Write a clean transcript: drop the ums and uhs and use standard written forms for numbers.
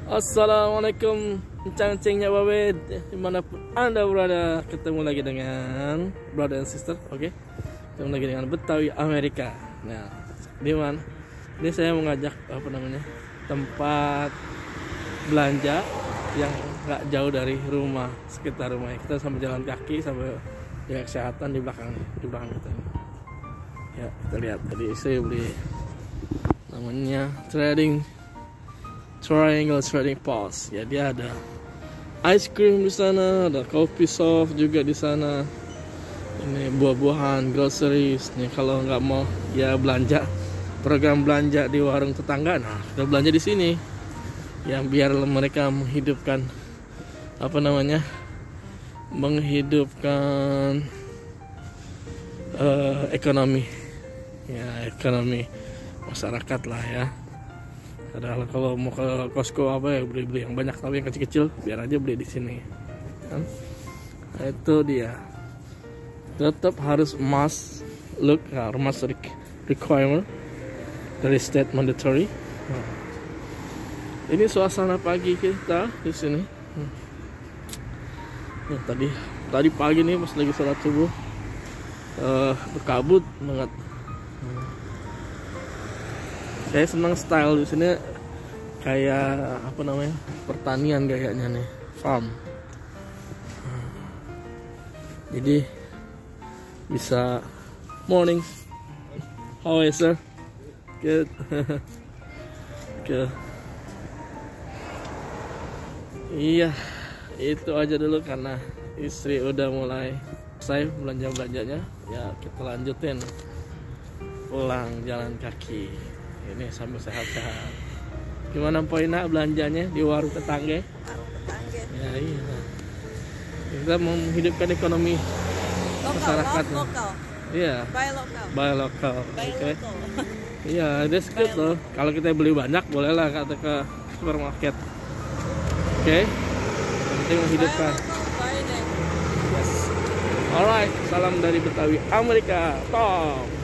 Assalamualaikum cang-cingnya Babe, dimanapun Anda berada. Ketemu lagi dengan brother and sister, oke? Ketemu lagi dengan Betawi Amerika. Nah, di mana? Ini saya mengajak tempat belanja yang nggak jauh dari rumah, sekitar rumah. Kita sambil jalan kaki sambil jaga kesehatan di belakang kita. Ya, kita lihat tadi saya beli namanya Triangle Trading Post. Ya, dia ada ice cream di sana, ada coffee shop juga di sana. Ini buah-buahan, groceries. Nih kalau nggak mau ya belanja, program belanja di warung tetangga. Nah, kita belanja di sini. Ya, biar mereka menghidupkan menghidupkan ekonomi. Ya, ekonomi masyarakat lah ya. Padahal kalau mau ke Costco beli yang banyak, tapi yang kecil-kecil biar aja beli di sini. Kan? Nah, itu dia. Tetap harus must requirement dari state mandatory. Nah, ini suasana pagi kita di sini. Nah, tadi pagi nih pas lagi sholat subuh berkabut banget. Saya senang style di sini, kayak pertanian kayaknya nih, farm. Jadi bisa morning. How is sir? Good. Good. Iya, itu aja dulu karena istri udah mulai selesai belanja-belanjanya. Ya, kita lanjutin pulang jalan kaki. Ini sambil sehat-sehat. Gimana poinnya belanjanya di warung tetangga? Ya, iya. Kita mau menghidupkan ekonomi masyarakat. Iya. Buy local. Oke. Iya, that's good loh. Kalau kita beli banyak, bolehlah ke supermarket. Oke. Penting menghidupkan. Yes. Alright, salam dari Betawi Amerika. Tom.